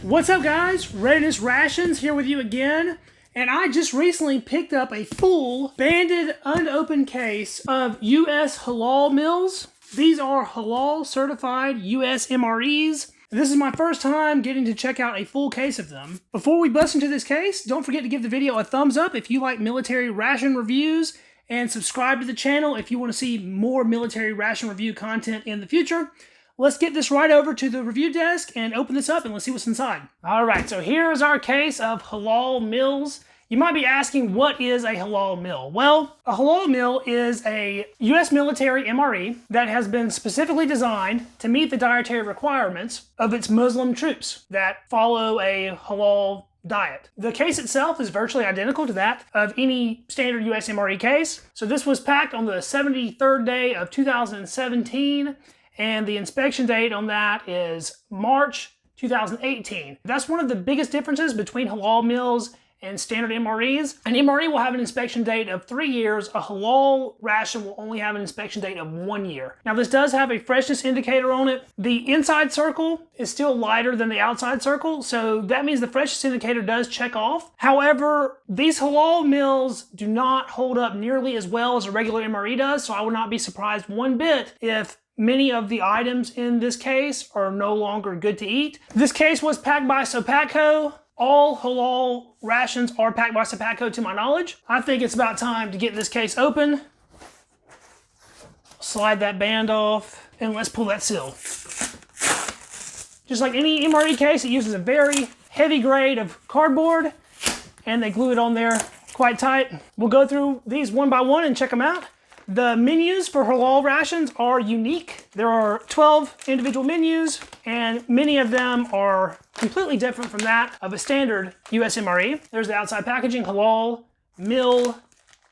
What's up, guys? Readiness Rations here with you again. And I just recently picked up a full banded unopened case of US Halal Meals. These are halal certified US MREs. This is my first time getting to check out a full case of them. Before we bust into this case, don't forget to give the video a thumbs up if you like military ration reviews, and subscribe to the channel if you want to see more military ration review content in the future. Let's get this right over to the review desk and open this up and let's see what's inside. All right, so here's our case of halal meals. You might be asking, what is a halal meal? Well, a halal meal is a US military MRE that has been specifically designed to meet the dietary requirements of its Muslim troops that follow a halal diet. The case itself is virtually identical to that of any standard US MRE case. So this was packed on the 73rd day of 2017. And the inspection date on that is March 2018. That's one of the biggest differences between halal meals and standard MREs. An MRE will have an inspection date of 3 years. A halal ration will only have an inspection date of 1 year. Now this does have a freshness indicator on it. The inside circle is still lighter than the outside circle, so that means the freshness indicator does check off. However, these halal meals do not hold up nearly as well as a regular MRE does, so I would not be surprised one bit if many of the items in this case are no longer good to eat. This case was packed by Sopatco. All halal rations are packed by Sopatco to my knowledge. I think it's about time to get this case open. Slide that band off and let's pull that seal. Just like any MRE case, it uses a very heavy grade of cardboard and they glue it on there quite tight. We'll go through these one by one and check them out. The menus for halal rations are unique. There are 12 individual menus, and many of them are completely different from that of a standard US MRE. There's the outside packaging, Halal Meal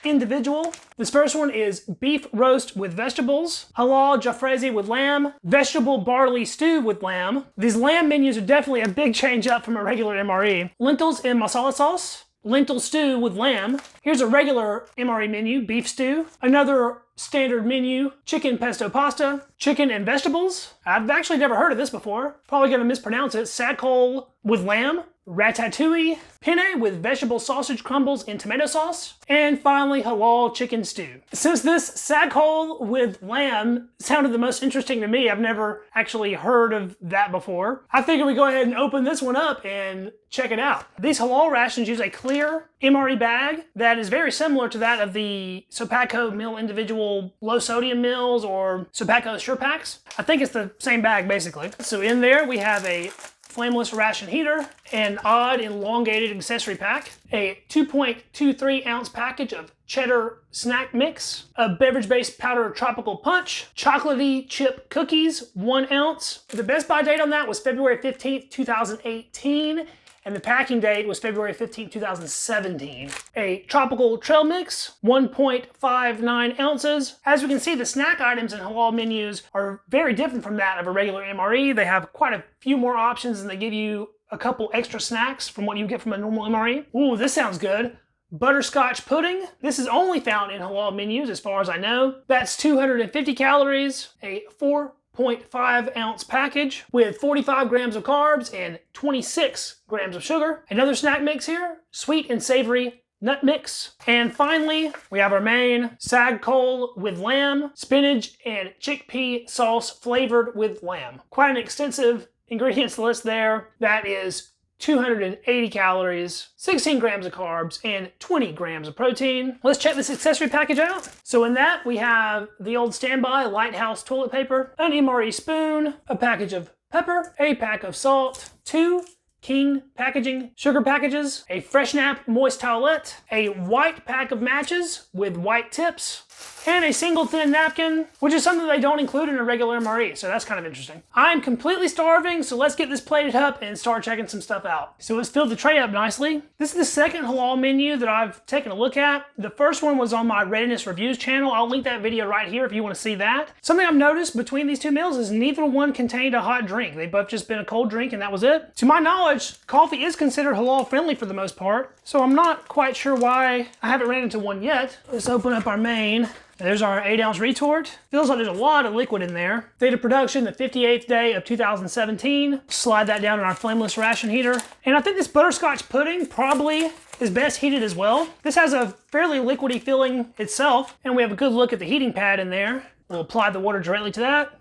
Individual. This first one is beef roast with vegetables, halal jalfrezi with lamb, vegetable barley stew with lamb. These lamb menus are definitely a big change up from a regular MRE. Lentils in masala sauce. Lentil stew with lamb. Here's a regular MRE menu, beef stew. Another standard menu, chicken pesto pasta, chicken and vegetables. I've actually never heard of this before. Probably gonna mispronounce it. Saag Chole with lamb, ratatouille, penne with vegetable sausage crumbles in tomato sauce, and finally halal chicken stew. Since this Saag Chole with lamb sounded the most interesting to me, I've never actually heard of that before, I figured we go ahead and open this one up and check it out. These halal rations use a clear MRE bag that is very similar to that of the Sopatco Meal Individual low sodium meals or Sopatco Sure Packs. I think it's the same bag basically. So in there we have a flameless ration heater, an odd elongated accessory pack, a 2.23 ounce package of cheddar snack mix, a beverage-based powder tropical punch, chocolatey chip cookies, 1 ounce. The best buy date on that was February 15th, 2018. And the packing date was February 15, 2017. A tropical trail mix, 1.59 ounces. As we can see, the snack items in halal menus are very different from that of a regular MRE. They have quite a few more options and they give you a couple extra snacks from what you get from a normal MRE. Ooh, this sounds good. Butterscotch pudding. This is only found in halal menus as far as I know. That's 250 calories, a 4.5 ounce package with 45 grams of carbs and 26 grams of sugar. Another snack mix here, sweet and savory nut mix. And finally, we have our main Saag Chole with lamb, spinach and chickpea sauce flavored with lamb. Quite an extensive ingredients list there. That is 280 calories, 16 grams of carbs, and 20 grams of protein. Let's check this accessory package out. So in that, we have the old standby Lighthouse toilet paper, an MRE spoon, a package of pepper, a pack of salt, 2 King packaging sugar packages, a Fresh Nap moist towelette, a white pack of matches with white tips, and a single thin napkin, which is something they don't include in a regular MRE, so that's kind of interesting. I'm completely starving, so let's get this plated up and start checking some stuff out. So let's fill the tray up nicely. This is the second halal menu that I've taken a look at. The first one was on my Readiness Reviews channel. I'll link that video right here if you want to see that. Something I've noticed between these two meals is neither one contained a hot drink. They've both just been a cold drink and that was it. To my knowledge, coffee is considered halal friendly for the most part, so I'm not quite sure why I haven't ran into one yet. Let's open up our main There's our 8-ounce retort. Feels like there's a lot of liquid in there. Date of production, the 58th day of 2017. Slide that down in our flameless ration heater. And I think this butterscotch pudding probably is best heated as well. This has a fairly liquidy feeling itself, and we have a good look at the heating pad in there. We'll apply the water directly to that.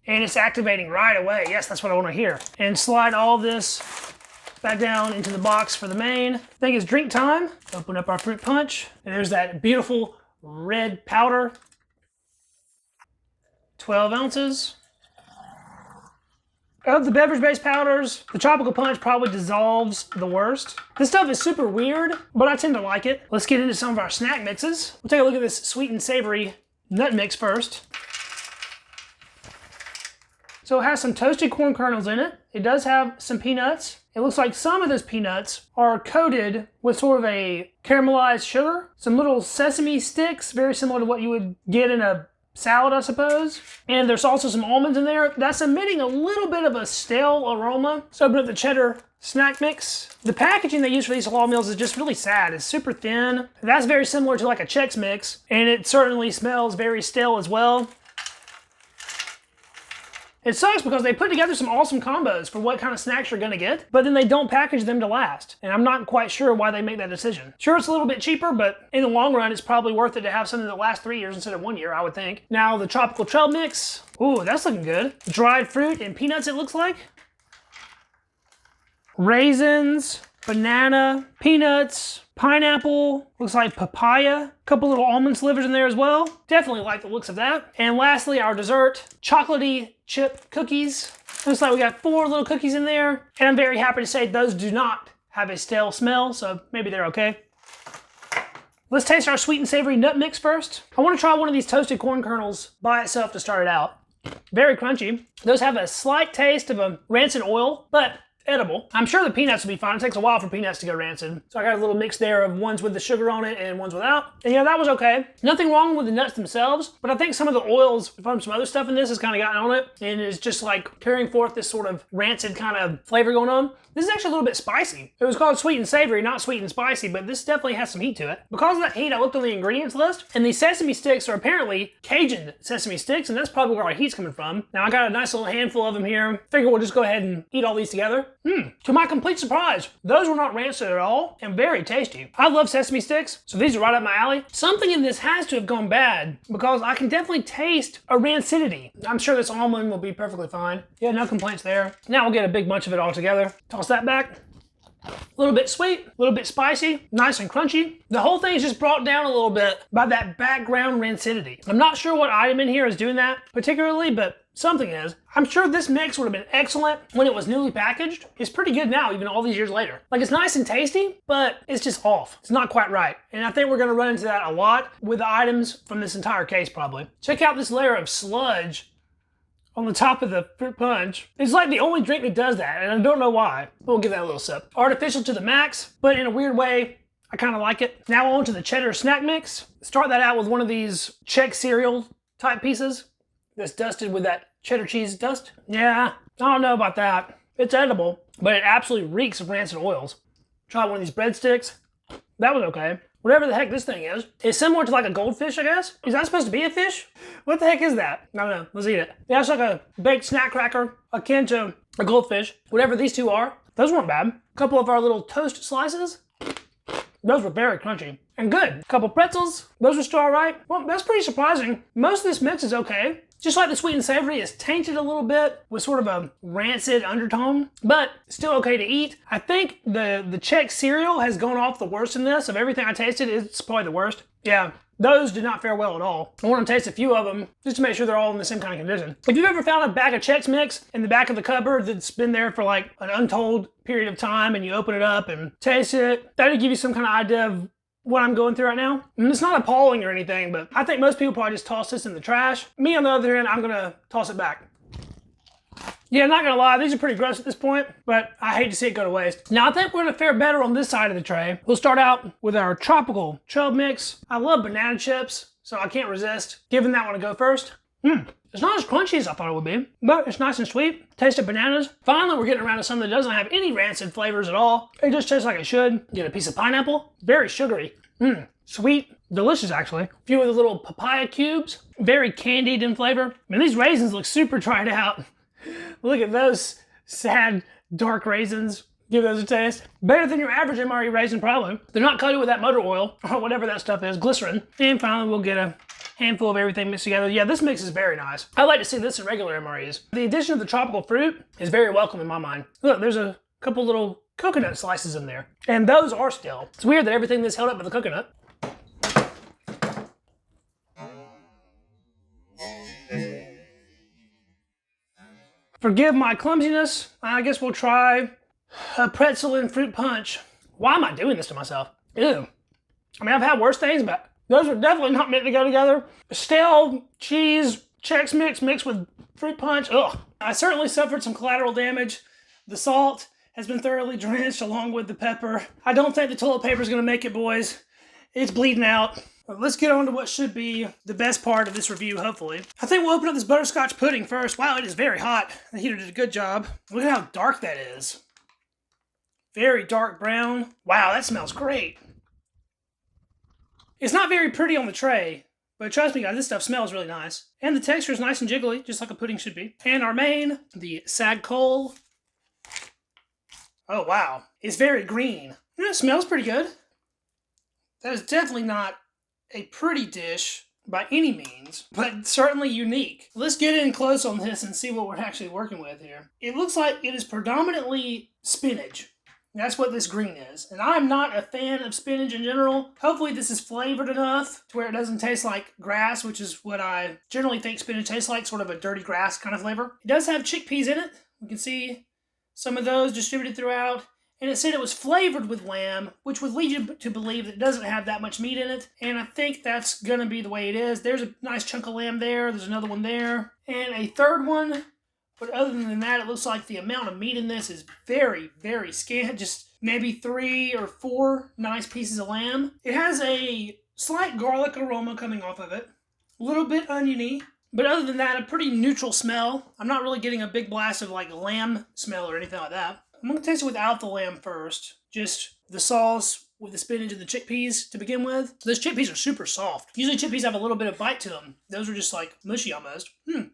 And it's activating right away. Yes, that's what I want to hear. And slide all this back down into the box for the main. I think it's drink time. Open up our fruit punch. And there's that beautiful red powder. 12 ounces. Of the beverage-based powders, the tropical punch probably dissolves the worst. This stuff is super weird, but I tend to like it. Let's get into some of our snack mixes. We'll take a look at this sweet and savory nut mix first. So it has some toasted corn kernels in it. It does have some peanuts. It looks like some of those peanuts are coated with sort of a caramelized sugar. Some little sesame sticks, very similar to what you would get in a salad, I suppose. And there's also some almonds in there. That's emitting a little bit of a stale aroma. So open up the cheddar snack mix. The packaging they use for these halal meals is just really sad. It's super thin. That's very similar to like a Chex Mix, and it certainly smells very stale as well. It sucks because they put together some awesome combos for what kind of snacks you're gonna get, but then they don't package them to last. And I'm not quite sure why they make that decision. Sure, it's a little bit cheaper, but in the long run, it's probably worth it to have something that lasts 3 years instead of 1 year, I would think. Now, the tropical trail mix. Ooh, that's looking good. Dried fruit and peanuts, it looks like. Raisins, banana, peanuts, pineapple, looks like papaya, a couple little almond slivers in there as well. Definitely like the looks of that. And lastly, our dessert, chocolatey chip cookies. Looks like we got 4 little cookies in there. And I'm very happy to say those do not have a stale smell, so maybe they're okay. Let's taste our sweet and savory nut mix first. I want to try one of these toasted corn kernels by itself to start it out. Very crunchy. Those have a slight taste of a rancid oil, but edible. I'm sure the peanuts will be fine. It takes a while for peanuts to go rancid. So I got a little mix there of ones with the sugar on it and ones without. And yeah, that was okay. Nothing wrong with the nuts themselves, but I think some of the oils from some other stuff in this has kind of gotten on it and is just like carrying forth this sort of rancid kind of flavor going on. This is actually a little bit spicy. It was called sweet and savory, not sweet and spicy, but this definitely has some heat to it. Because of that heat, I looked on the ingredients list, and these sesame sticks are apparently Cajun sesame sticks, and that's probably where our heat's coming from. Now I got a nice little handful of them here. Figure we'll just go ahead and eat all these together. To my complete surprise, those were not rancid at all, and very tasty. I love sesame sticks, so these are right up my alley. Something in this has to have gone bad, because I can definitely taste a rancidity. I'm sure this almond will be perfectly fine. Yeah, no complaints there. Now we'll get a big bunch of it all together. Toss that back. A little bit sweet, a little bit spicy, nice and crunchy. The whole thing is just brought down a little bit by that background rancidity. I'm not sure what item in here is doing that particularly, but something is. I'm sure this mix would have been excellent when it was newly packaged. It's pretty good now, even all these years later. Like, it's nice and tasty, but it's just off. It's not quite right. And I think we're gonna run into that a lot with the items from this entire case, probably. Check out this layer of sludge on the top of the fruit punch. It's like the only drink that does that, and I don't know why. We'll give that a little sip. Artificial to the max, but in a weird way, I kind of like it. Now on to the cheddar snack mix. Start that out with one of these Czech cereal type pieces that's dusted with that cheddar cheese dust. Yeah, I don't know about that. It's edible, but it absolutely reeks of rancid oils. Try one of these breadsticks. That was okay. Whatever the heck this thing is. It's similar to like a goldfish, I guess. Is that supposed to be a fish? What the heck is that? I don't know. Let's eat it. Yeah, it's like a baked snack cracker akin to a goldfish. Whatever these two are. Those weren't bad. A couple of our little toast slices. Those were very crunchy and good. A couple pretzels. Those were still all right. Well, that's pretty surprising. Most of this mix is okay. Just like the sweet and savory is tainted a little bit with sort of a rancid undertone, but still okay to eat. I think the Czech cereal has gone off the worst in this. Of everything I tasted, it's probably the worst. Yeah, those did not fare well at all. I want to taste a few of them just to make sure they're all in the same kind of condition. If you've ever found a bag of Chex Mix in the back of the cupboard that's been there for like an untold period of time and you open it up and taste it, that'll give you some kind of idea of what I'm going through right now. And it's not appalling or anything, but I think most people probably just toss this in the trash. Me, on the other hand, I'm gonna toss it back. Yeah, not gonna lie, these are pretty gross at this point, but I hate to see it go to waste. Now I think we're gonna fare better on this side of the tray. We'll start out with our tropical trail mix. I love banana chips, so I can't resist giving that one a go first. It's not as crunchy as I thought it would be, but it's nice and sweet. Taste of bananas. Finally, we're getting around to something that doesn't have any rancid flavors at all. It just tastes like it should. Get a piece of pineapple. Very sugary. Sweet, Delicious, actually. A few of the little papaya cubes, very candied in flavor. I mean, these raisins look super tried out. Look at those sad, dark raisins. Give those a taste. Better than your average MRE raisin, probably. They're not coated with that motor oil, or whatever that stuff is, glycerin. And finally, we'll get a handful of everything mixed together. Yeah, this mix is very nice. I like to see this in regular MREs. The addition of the tropical fruit is very welcome in my mind. Look, there's a couple little coconut slices in there. And those are still. It's weird that everything that's held up with the coconut. Forgive my clumsiness. I guess we'll try a pretzel and fruit punch. Why am I doing this to myself? Ew. I mean, I've had worse things, but those are definitely not meant to go together. Stale cheese Chex Mix mixed with fruit punch. Ugh. I certainly suffered some collateral damage. The salt has been thoroughly drenched along with the pepper. I don't think the toilet paper is going to make it, boys. It's bleeding out. Let's get on to what should be the best part of this review, hopefully. I think we'll open up this butterscotch pudding first. Wow, it is very hot. The heater did a good job. Look at how dark that is. Very dark brown. Wow, that smells great. It's not very pretty on the tray, but trust me guys, this stuff smells really nice. And the texture is nice and jiggly, just like a pudding should be. And our main, the Saag Chole. Oh wow, it's very green. It smells pretty good. That is definitely not a pretty dish by any means, but certainly unique. Let's get in close on this and see what we're actually working with here. It looks like it is predominantly spinach. That's what this green is. And I'm not a fan of spinach in general. Hopefully this is flavored enough to where it doesn't taste like grass, which is what I generally think spinach tastes like, sort of a dirty grass kind of flavor. It does have chickpeas in it. We can see some of those distributed throughout. And it said it was flavored with lamb, which would lead you to believe that it doesn't have that much meat in it. And I think that's going to be the way it is. There's a nice chunk of lamb there. There's another one there. And a third one. But other than that, it looks like the amount of meat in this is very, very scant. Just maybe 3 or 4 nice pieces of lamb. It has a slight garlic aroma coming off of it. A little bit oniony. But other than that, a pretty neutral smell. I'm not really getting a big blast of like lamb smell or anything like that. I'm going to taste it without the lamb first. Just the sauce with the spinach and the chickpeas to begin with. Those chickpeas are super soft. Usually chickpeas have a little bit of bite to them. Those are just like mushy almost.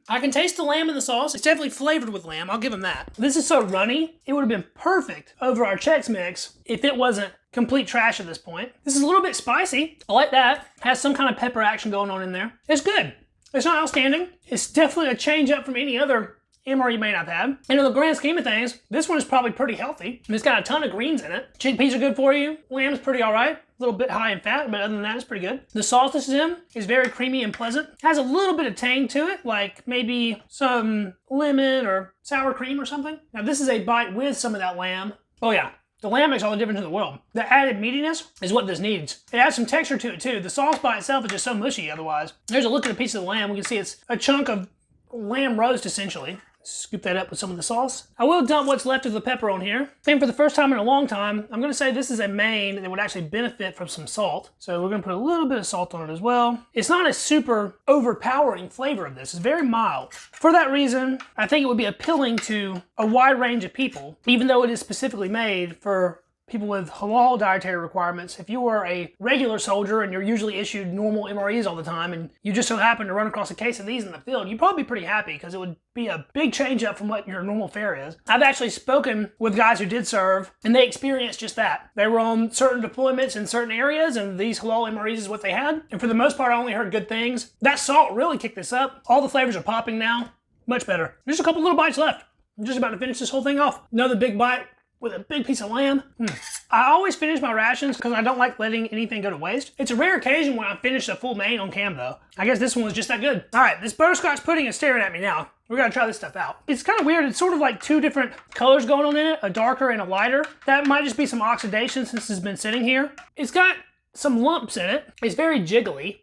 I can taste the lamb in the sauce. It's definitely flavored with lamb. I'll give them that. This is so runny. It would have been perfect over our Chex Mix if it wasn't complete trash at this point. This is a little bit spicy. I like that. Has some kind of pepper action going on in there. It's good. It's not outstanding. It's definitely a change up from any other MRE you may not have. And in the grand scheme of things, this one is probably pretty healthy. It's got a ton of greens in it. Chickpeas are good for you. Lamb's pretty all right. A little bit high in fat, but other than that, it's pretty good. The sauce this is in is very creamy and pleasant. Has a little bit of tang to it, like maybe some lemon or sour cream or something. Now this is a bite with some of that lamb. Oh yeah. The lamb makes all the difference in the world. The added meatiness is what this needs. It adds some texture to it too. The sauce by itself is just so mushy otherwise. There's a look at a piece of the lamb. We can see it's a chunk of lamb roast essentially. Scoop that up with some of the sauce. I will dump what's left of the pepper on here. And for the first time in a long time, I'm gonna say this is a main that would actually benefit from some salt. So we're gonna put a little bit of salt on it as well. It's not a super overpowering flavor of this. It's very mild. For that reason, I think it would be appealing to a wide range of people, even though it is specifically made for people with halal dietary requirements. If you are a regular soldier and you're usually issued normal MREs all the time and you just so happen to run across a case of these in the field, you'd probably be pretty happy because it would be a big change up from what your normal fare is. I've actually spoken with guys who did serve and they experienced just that. They were on certain deployments in certain areas and these halal MREs is what they had. And for the most part, I only heard good things. That salt really kicked this up. All the flavors are popping now. Much better. There's a couple little bites left. I'm just about to finish this whole thing off. Another big bite with a big piece of lamb. I always finish my rations because I don't like letting anything go to waste. It's a rare occasion when I finish a full main on cam though. I guess this one was just that good. All right, this butterscotch pudding is staring at me now. We're gonna try this stuff out. It's kind of weird. It's sort of like 2 different colors going on in it, a darker and a lighter. That might just be some oxidation since it's been sitting here. It's got some lumps in it. It's very jiggly.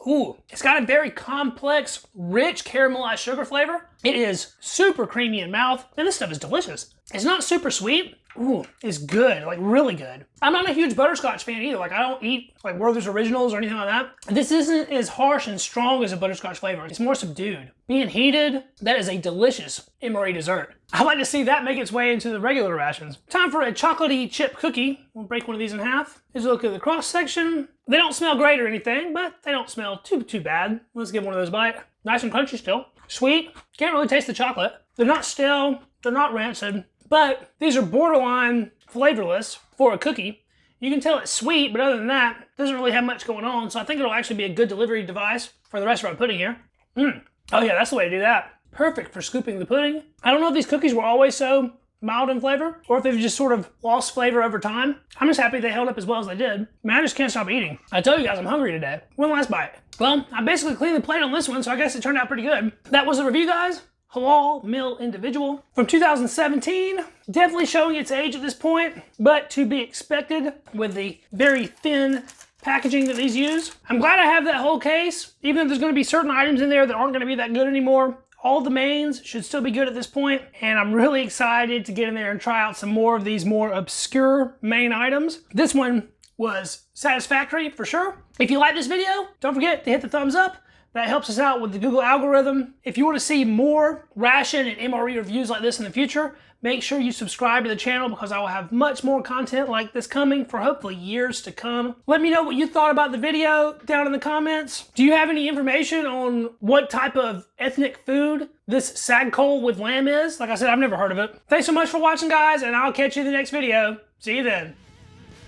Ooh, it's got a very complex, rich caramelized sugar flavor. It is super creamy in mouth, and this stuff is delicious. It's not super sweet. Ooh, is good, like really good. I'm not a huge butterscotch fan either. Like I don't eat like Werther's Originals or anything like that. This isn't as harsh and strong as a butterscotch flavor. It's more subdued. Being heated, that is a delicious MRE dessert. I'd like to see that make its way into the regular rations. Time for a chocolatey chip cookie. We'll break one of these in half. Here's a look at the cross section. They don't smell great or anything, but they don't smell too bad. Let's give one of those a bite. Nice and crunchy still. Sweet. Can't really taste the chocolate. They're not stale. They're not rancid. But these are borderline flavorless for a cookie. You can tell it's sweet, but other than that, it doesn't really have much going on. So I think it'll actually be a good delivery device for the rest of our pudding here. Oh yeah, that's the way to do that. Perfect for scooping the pudding. I don't know if these cookies were always so mild in flavor or if they've just sort of lost flavor over time. I'm just happy they held up as well as they did. Man, I just can't stop eating. I tell you guys, I'm hungry today. One last bite. Well, I basically cleaned the plate on this one, so I guess it turned out pretty good. That was the review, guys. Halal Meal Individual from 2017. Definitely showing its age at this point, but to be expected with the very thin packaging that these use. I'm glad I have that whole case, even if there's going to be certain items in there that aren't going to be that good anymore. All the mains should still be good at this point, and I'm really excited to get in there and try out some more of these more obscure main items. This one was satisfactory for sure. If you like this video, don't forget to hit the thumbs up. That helps us out with the Google algorithm. If you want to see more ration and MRE reviews like this in the future, make sure you subscribe to the channel because I will have much more content like this coming for hopefully years to come. Let me know what you thought about the video down in the comments. Do you have any information on what type of ethnic food this Saag Chole with lamb is? Like I said, I've never heard of it. Thanks so much for watching, guys, and I'll catch you in the next video. See you then.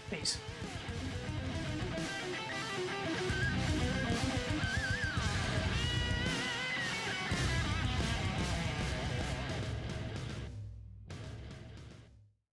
Peace.